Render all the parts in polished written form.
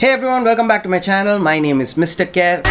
Hey everyone, welcome back to my channel. My name is Mr. Kev.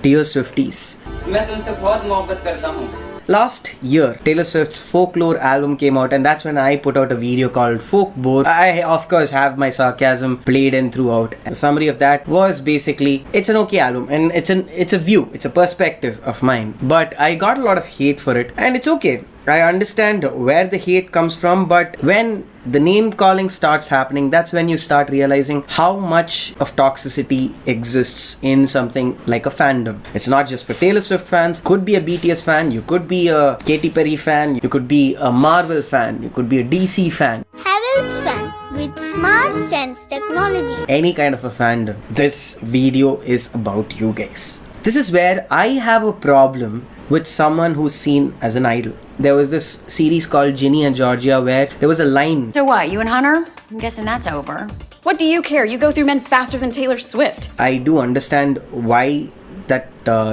Dear Swifties. मैं तुमसे बहुत मोहब्बत करता हूँ. Last year, Taylor Swift's Folklore album came out, and that's when I put out a video called Folk Bore. I, of course, have my sarcasm played in throughout. The summary of that was basically, it's an okay album, and it's a view, it's a perspective of mine. But I got a lot of hate for it, and it's okay. I understand where the hate comes from, but when the name calling starts happening, that's when you start realizing how much of toxicity exists in something like a fandom. It's not just for Taylor Swift fans. Could be a BTS fan, you could be a Katy Perry fan, you could be a Marvel fan, you could be a DC fan. Havells fan with smart sense technology. Any kind of a fandom. This video is about you guys. This is where I have a problem with someone who's seen as an idol. There was this series called Ginny and Georgia where there was a line. So what, you and Hunter? I'm guessing that's over. What do you care? You go through men faster than Taylor Swift. I do understand why that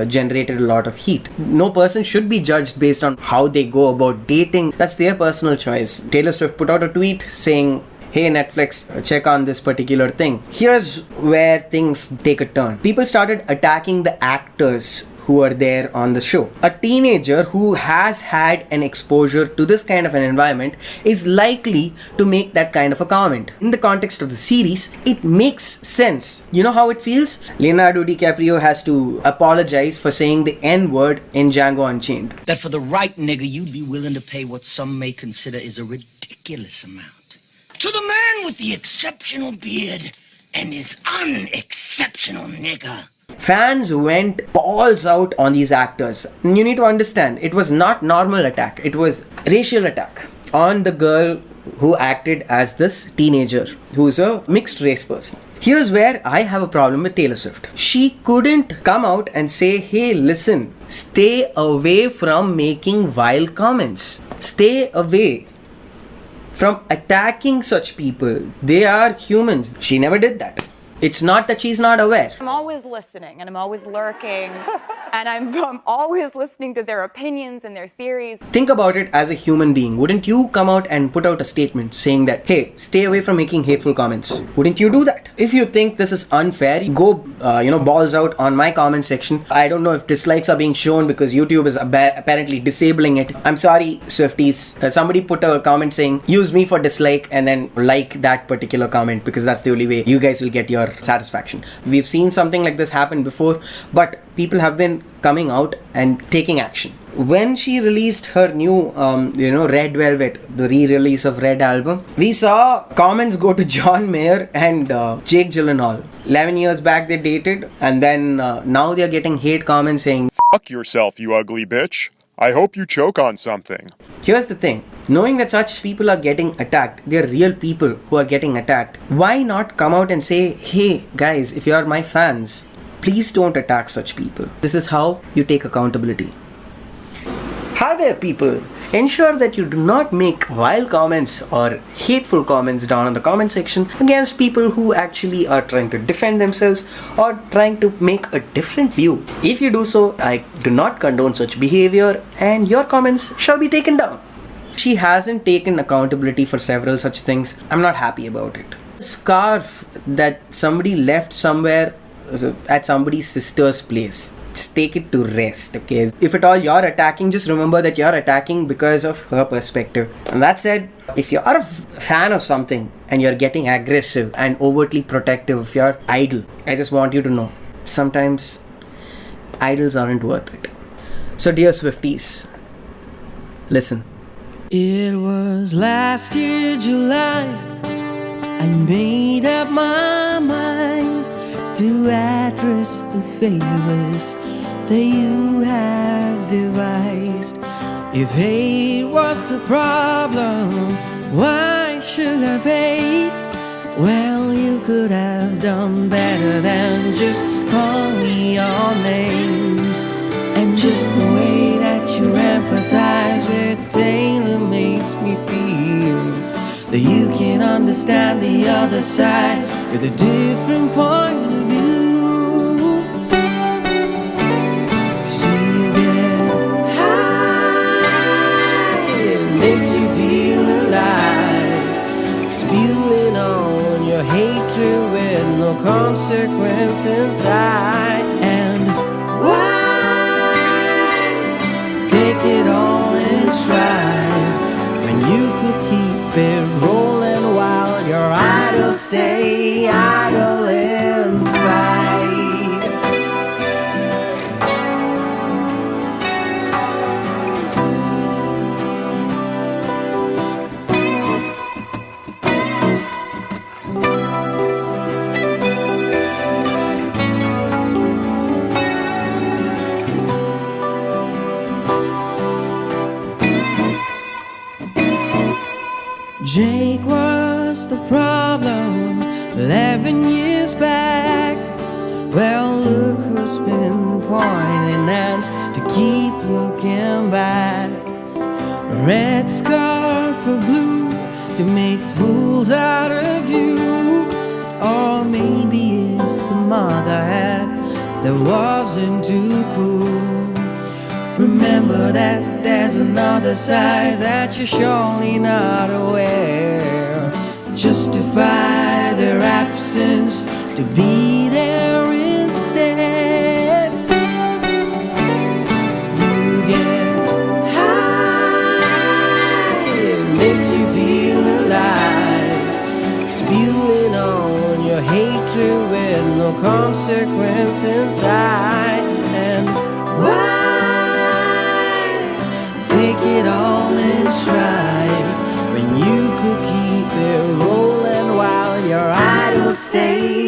generated a lot of heat. No person should be judged based on how they go about dating. That's their personal choice. Taylor Swift put out a tweet saying, "Hey Netflix, check on this particular thing." Here's where things take a turn. People started attacking the actors who are there on the show. A teenager who has had an exposure to this kind of an environment is likely to make that kind of a comment. In the context of the series, it makes sense. You know how it feels? Leonardo DiCaprio has to apologize for saying the N-word in Django Unchained. That for the right nigga, you'd be willing to pay what some may consider is a ridiculous amount. To the man with the exceptional beard and his unexceptional nigga. Fans went balls out on these actors. You need to understand, it was not normal attack. It was racial attack on the girl who acted as this teenager who's a mixed race person. Here's where I have a problem with Taylor Swift. She couldn't come out and say, "Hey, listen, stay away from making vile comments. Stay away from attacking such people. They are humans." She never did that. It's not that she's not aware. I'm always listening and I'm always lurking and I'm always listening to their opinions and their theories. Think about it as a human being. Wouldn't you come out and put out a statement saying that, "Hey, stay away from making hateful comments"? Wouldn't you do that? If you think this is unfair, go, balls out on my comment section. I don't know if dislikes are being shown because YouTube is apparently disabling it. I'm sorry, Swifties. Somebody put a comment saying, "Use me for dislike," and then like that particular comment because that's the only way you guys will get your satisfaction. We've seen something like this happen before, but people have been coming out and taking action. When she released her new, Red Velvet, the re-release of Red album, we saw comments go to John Mayer and Jake Gyllenhaal. 11 years back they dated, and then now they're getting hate comments saying, "Fuck yourself, you ugly bitch. I hope you choke on something." Here's the thing. Knowing that such people are getting attacked, they're real people who are getting attacked, why not come out and say, "Hey guys, if you are my fans, please don't attack such people." This is how you take accountability. Hi there people. Ensure that you do not make vile comments or hateful comments down in the comment section against people who actually are trying to defend themselves or trying to make a different view. If you do so, I do not condone such behavior and your comments shall be taken down. She hasn't taken accountability for several such things. I'm not happy about it. Scarf that somebody left somewhere at somebody's sister's place. Just take it to rest, okay? If at all you're attacking, just remember that you're attacking because of her perspective. And that said, if you're a fan of something and you're getting aggressive and overtly protective of your idol, I just want you to know, sometimes idols aren't worth it. So dear Swifties, listen. It was last year, July. I made up my mind to address the favors that you have devised. If hate was the problem, why should I pay? Well, you could have done better than just call me your names. And just the way that you empathize with Taylor makes me feel that you can understand the other side with a different point of view. See you get high, it makes you feel alive, spewing on your hatred with no consequence inside. And why take it all in stride when you could keep it rolling while your idols stay idle inside? Jake was the problem 11 years back. Well, look who's been pointing hands to keep looking back. Red scarf or blue to make fools out of you. Or maybe it's the mother hat that wasn't too cool. Remember that there's another side that you're surely not aware. Justify their absence to be there instead. You get high, it makes you feel alive, spewing on your hatred with no consequence inside. And why take it all in stride when you could keep it rolling while your idols stay